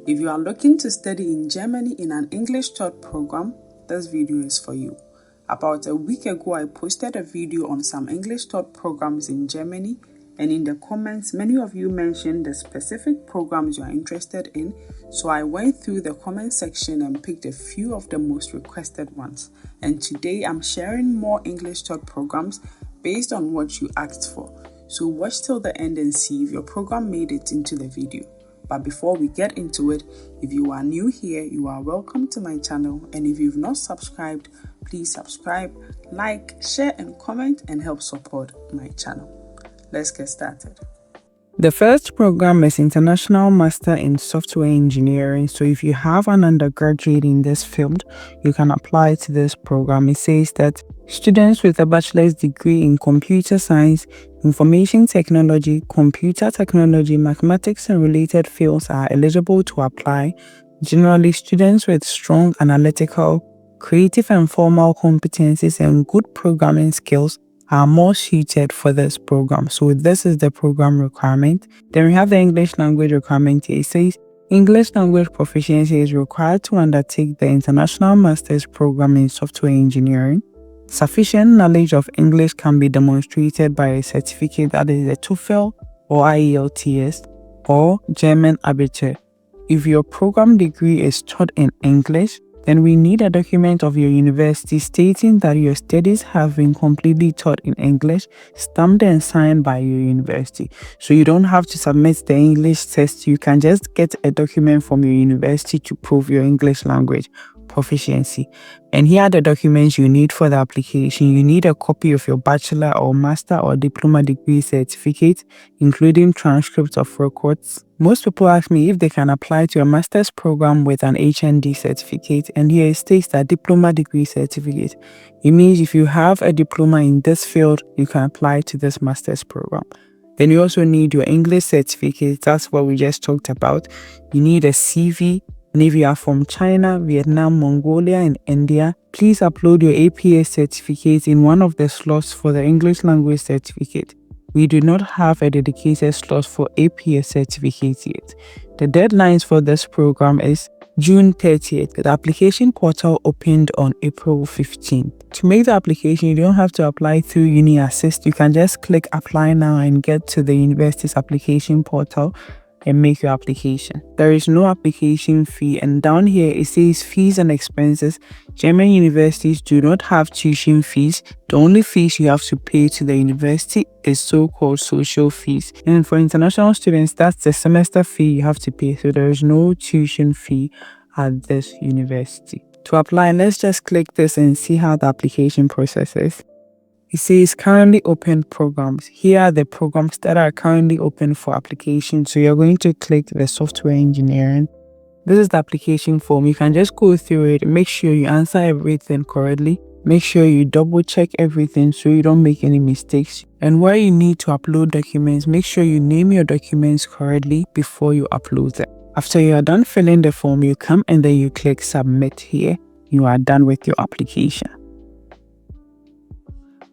If you are looking to study in Germany in an English taught program, this video is for you. About a week ago, I posted a video on some English taught programs in Germany, and in the comments, many of you mentioned the specific programs you are interested in, so I went through the comment section and picked a few of the most requested ones. And today, I'm sharing more English taught programs based on what you asked for. So watch till the end and see if your program made it into the video. But before we get into it, if you are new here, you are welcome to my channel, and if you've not subscribed, please subscribe, like, share and comment and help support my channel. Let's get started. The first program is International Master in Software Engineering. So if you have an undergraduate in this field, you can apply to this program. It says that students with a bachelor's degree in computer science, information technology, computer technology, mathematics and related fields are eligible to apply. Generally, students with strong analytical, creative and formal competencies and good programming skills are more suited for this program. So this is the program requirement. Then we have the English language requirement here. It says English language proficiency is required to undertake the International Master's Program in Software Engineering. Sufficient knowledge of English can be demonstrated by a certificate that is a TOEFL or IELTS or German Abitur. If your program degree is taught in English, then we need a document of your university stating that your studies have been completely taught in English, stamped and signed by your university. So you don't have to submit the English test. You can just get a document from your university to prove your English language proficiency. And here are the documents you need for the application. You need a copy of your bachelor or master or diploma degree certificate, including transcripts of records. Most people ask me if they can apply to a master's program with an HND certificate, and here it states that diploma degree certificate. It means if you have a diploma in this field, you can apply to this master's program. Then you also need your English certificate. That's what we just talked about. You need a CV. And if you are from China, Vietnam, Mongolia, and India, please upload your APS certificate in one of the slots for the English language certificate. We do not have a dedicated slot for APS certificates yet. The deadlines for this program is June 30th. The application portal opened on April 15th. To make the application, you don't have to apply through Uni Assist. You can just click apply now and get to the university's application portal and make your application. There is no application fee, and down here it says fees and expenses. German universities do not have tuition fees. The only fees you have to pay to the university is so-called social fees, and for international students that's the semester fee you have to pay. So there is no tuition fee at this university. To apply, let's just click this and see how the application process is. It says currently open programs. Here are the programs that are currently open for application. So you're going to click the software engineering. This is the application form. You can just go through it. Make sure you answer everything correctly. Make sure you double check everything so you don't make any mistakes. And where you need to upload documents, make sure you name your documents correctly before you upload them. After you are done filling the form, you come and then you click submit here. You are done with your application.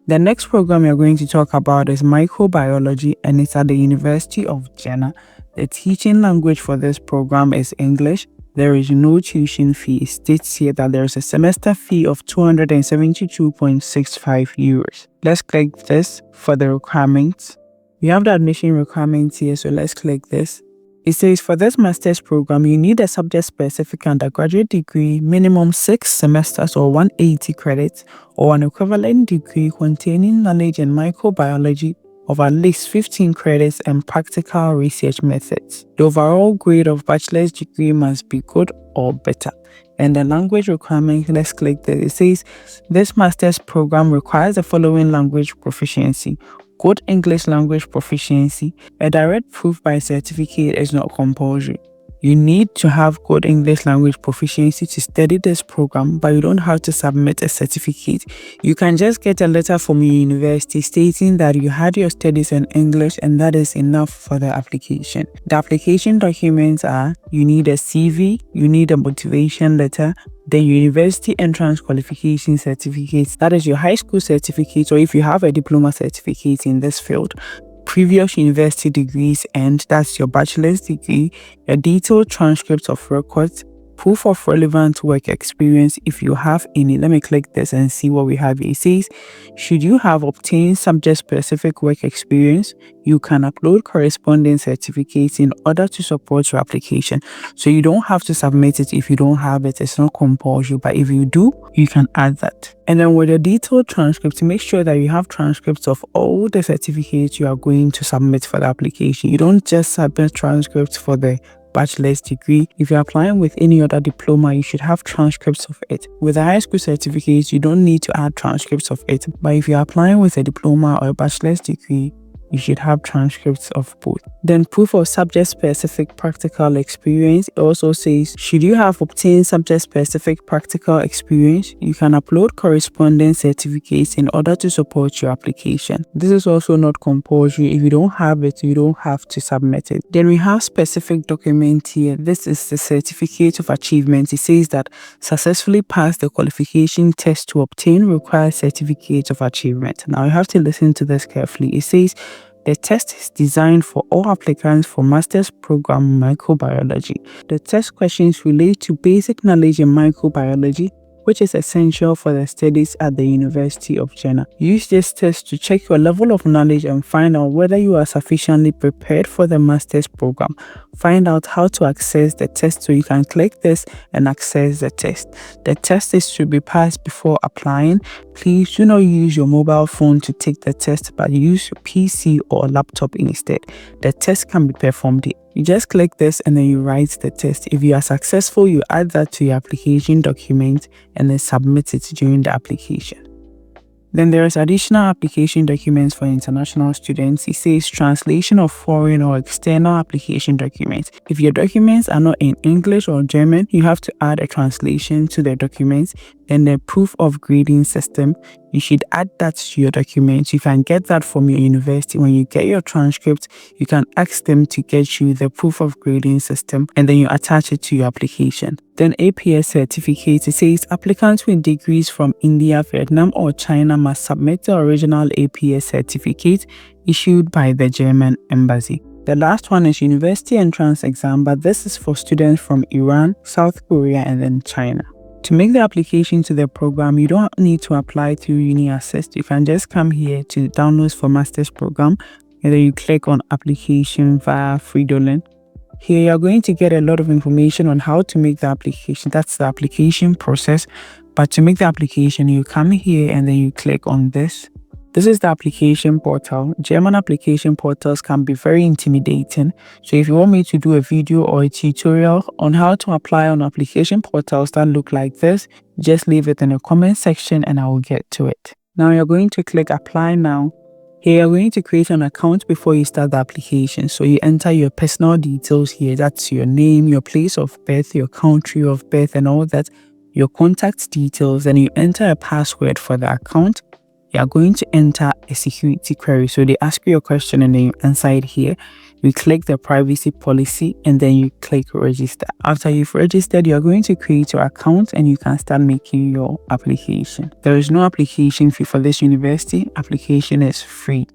The next program you're going to talk about is microbiology, and it's at the University of Jena. The teaching language for this program is English. There is no tuition fee. It states here that there is a semester fee of 272.65 euros. Let's click this for the requirements. We have the admission requirements here, so let's click this. It says for this master's program, you need a subject-specific undergraduate degree, minimum 6 semesters or 180 credits, or an equivalent degree containing knowledge in microbiology of at least 15 credits and practical research methods. The overall grade of bachelor's degree must be good or better. And the language requirement, let's click this. It says this master's program requires the following language proficiency: good English language proficiency. A direct proof by certificate is not compulsory. You need to have good English language proficiency to study this program, but you don't have to submit a certificate. You can just get a letter from your university stating that you had your studies in English, and that is enough for the application. The application documents are: you need a CV, you need a motivation letter, the university entrance qualification certificate, that is your high school certificate, or if you have a diploma certificate in this field. previous university degrees and that's your bachelor's degree, a detailed transcript of records, proof of relevant work experience if you have any. Let me click this and see what we have. It says, should you have obtained subject-specific work experience, you can upload corresponding certificates in order to support your application. So you don't have to submit it if you don't have it. It's not compulsory, but if you do, you can add that. And then with a detailed transcript, make sure that you have transcripts of all the certificates you are going to submit for the application. You don't just submit transcripts for the bachelor's degree. If you're applying with any other diploma, you should have transcripts of it. With a high school certificate, you don't need to add transcripts of it. But if you're applying with a diploma or a bachelor's degree, you should have transcripts of both. Then proof of subject-specific practical experience. It also says, should you have obtained subject-specific practical experience, you can upload corresponding certificates in order to support your application. This is also not compulsory. If you don't have it, you don't have to submit it. Then we have specific document here. This is the certificate of achievement. It says that successfully passed the qualification test to obtain required certificate of achievement. Now you have to listen to this carefully. It says, the test is designed for all applicants for master's program microbiology. The test questions relate to basic knowledge in microbiology, which is essential for the studies at the University of Jena. Use this test to check your level of knowledge and find out whether you are sufficiently prepared for the master's program. Find out how to access the test, so you can click this and access the test. The test is to be passed before applying. Please do not use your mobile phone to take the test, but use your PC or laptop instead. The test can be performed. You just click this and then you write the test. If you are successful, you add that to your application document and then submit it during the application. Then there is additional application documents for international students. It says translation of foreign or external application documents. If your documents are not in English or German, you have to add a translation to the documents. Then the proof of grading system, you should add that to your documents. You can get that from your university. When you get your transcript, you can ask them to get you the proof of grading system and then you attach it to your application. Then APS certificate, it says applicants with degrees from India, Vietnam or China must submit the original APS certificate issued by the German embassy. The last one is university entrance exam, but this is for students from Iran, South Korea and then China. To make the application to the program, you don't need to apply through Uni Assist. You can just come here to downloads for master's program and then you click on application via Fridolin. Here you're going to get a lot of information on how to make the application. That's the application process. But to make the application, you come here and then you click on this. This is the application portal. German application portals can be very intimidating. So if you want me to do a video or a tutorial on how to apply on application portals that look like this, just leave it in the comment section and I will get to it. Now you're going to click apply now. Here you're going to create an account before you start the application. So you enter your personal details here. That's your name, your place of birth, your country of birth and all that, your contact details. Then you enter a password for the account. You are going to enter a security query. So they ask you a question and then you answer it here. You click the privacy policy and then you click register. After you've registered, you're going to create your account and you can start making your application. There is no application fee for this university. Application is free.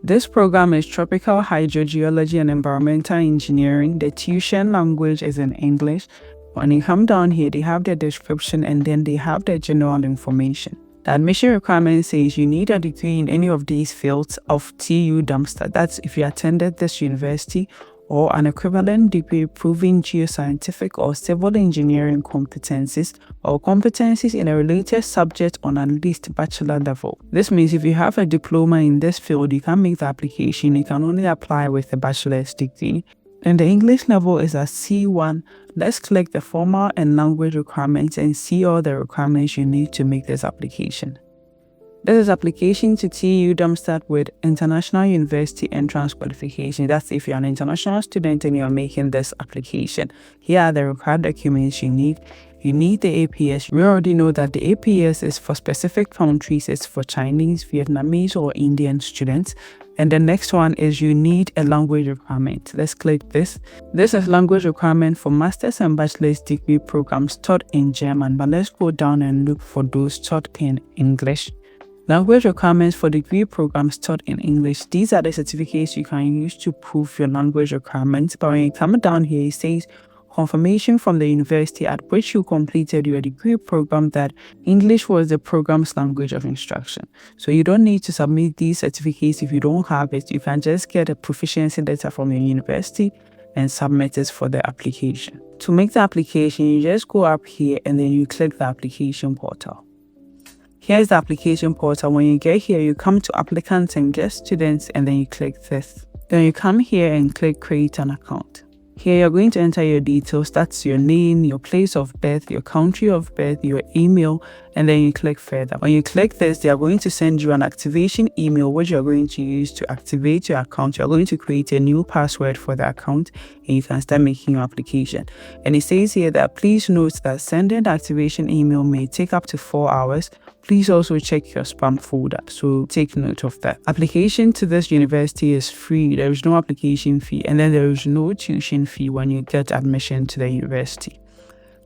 This program is Tropical Hydrogeology and Environmental Engineering. The tuition language is in English. When you come down here, they have the description and then they have the general information. The admission requirement says you need a degree in any of these fields of TU Darmstadt. That's if you attended this university, or an equivalent degree proving geoscientific or civil engineering competencies or competencies in a related subject on at least bachelor level. This means if you have a diploma in this field, you can make the application. You can only apply with a bachelor's degree. And the English level is at C1. Let's click the formal and language requirements and see all the requirements you need to make this application. This is application to TU Darmstadt with International University Entrance Qualification. That's if you're an international student and you're making this application. Here are the required documents you need. You need the APS. We already know that the APS is for specific countries. It's for Chinese, Vietnamese, or Indian students. And the next one is you need a language requirement. Let's click this. This is language requirement for master's and bachelor's degree programs taught in German. But let's go down and look for those taught in English. Language requirements for degree programs taught in English. These are the certificates you can use to prove your language requirements. But when you come down here, it says confirmation from the university at which you completed your degree program that English was the program's language of instruction. So you don't need to submit these certificates if you don't have it. You can just get a proficiency letter from your university and submit it for the application. To make the application, you just go up here and then you click the application portal. Here's the application portal. When you get here, you come to applicants and get students and then you click this. Then you come here and click create an account. Here you're going to enter your details. That's your name, your place of birth, your country of birth, your email, and then you click further. When you click this, they are going to send you an activation email which you're going to use to activate your account. You're going to create a new password for the account and you can start making your application. And it says here that please note that sending the activation email may take up to 4 hours. Please also check your spam folder, so take note of that. Application to this university is free. There is no application fee, and then there is no tuition fee when you get admission to the university.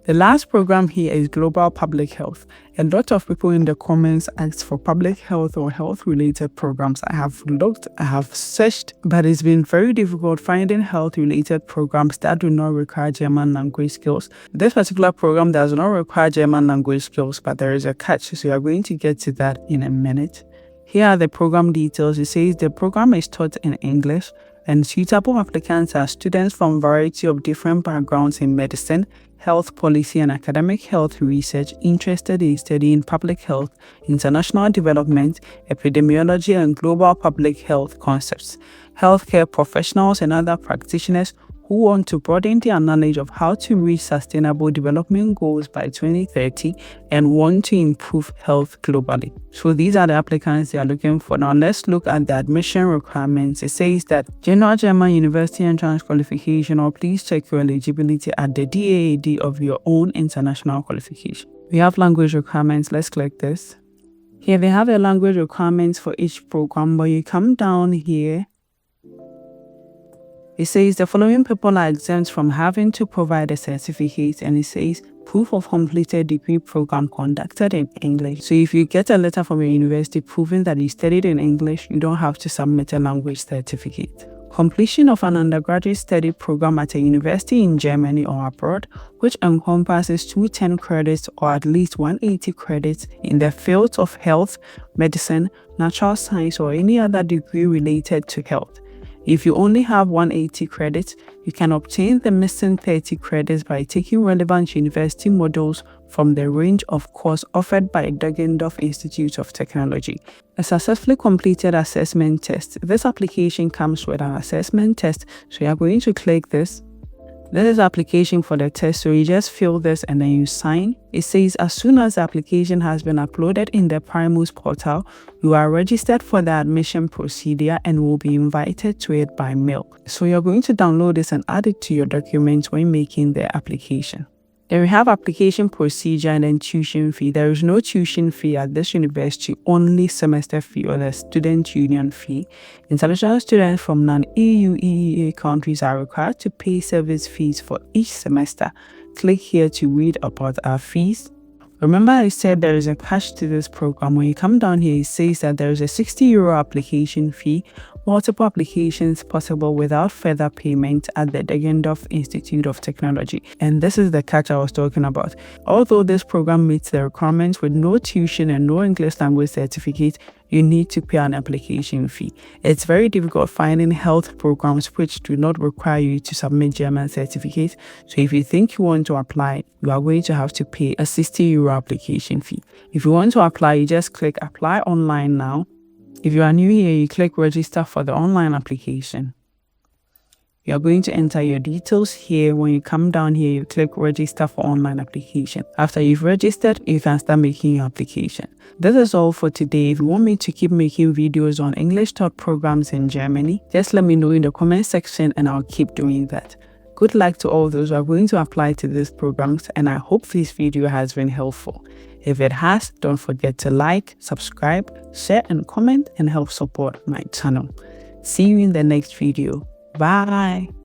The last program here is Global Public Health. A lot of people in the comments asked for public health or health-related programs. I have looked, I have searched, but it's been very difficult finding health-related programs that do not require German language skills. This particular program does not require German language skills, but there is a catch, so we are going to get to that in a minute. Here are the program details. It says the program is taught in English, and suitable applicants are students from a variety of different backgrounds in medicine, health policy and academic health research interested in studying public health, international development, epidemiology and global public health concepts, healthcare professionals and other practitioners who want to broaden their knowledge of how to reach sustainable development goals by 2030 and want to improve health globally. So these are the applicants they are looking for. Now let's look at the admission requirements. It says that General German University Entrance Qualification, or please check your eligibility at the DAAD of your own international qualification. We have language requirements. Let's click this. Here they have the language requirements for each program, but you come down here. It says the following people are exempt from having to provide a certificate, and it says proof of completed degree program conducted in English. So if you get a letter from your university proving that you studied in English, you don't have to submit a language certificate. Completion of an undergraduate study program at a university in Germany or abroad, which encompasses 210 credits or at least 180 credits in the fields of health, medicine, natural science, or any other degree related to health. If you only have 180 credits, you can obtain the missing 30 credits by taking relevant university modules from the range of course offered by Dagendorf Institute of Technology. A successfully completed assessment test. This application comes with an assessment test, so you are going to click this. This is the application for the test, so you just fill this and then you sign. It says as soon as the application has been uploaded in the Primus portal, you are registered for the admission procedure and will be invited to it by mail. So you're going to download this and add it to your documents when making the application. Then we have application procedure and then tuition fee. There is no tuition fee at this university, only semester fee or the student union fee. International students from non-EU EEA countries are required to pay service fees for each semester. Click here to read about our fees. Remember I said there is a catch to this program. When you come down here, it says that there is a €60 application fee, multiple applications possible without further payment at the Dagendorf Institute of Technology. And this is the catch I was talking about. Although this program meets the requirements with no tuition and no English language certificate, you need to pay an application fee. It's very difficult finding health programs which do not require you to submit German certificate. So if you think you want to apply, you are going to have to pay a €60 application fee. If you want to apply, you just click apply online now. If you are new here, you click register for the online application. You are going to enter your details here. When you come down here, you click register for online application. After you've registered, you can start making your application. This is all for today. If you want me to keep making videos on English taught programs in Germany, just let me know in the comment section and I'll keep doing that. Good luck to all those who are going to apply to these programs, and I hope this video has been helpful. If it has, don't forget to like, subscribe, share and comment and help support my channel. See you in the next video. Bye.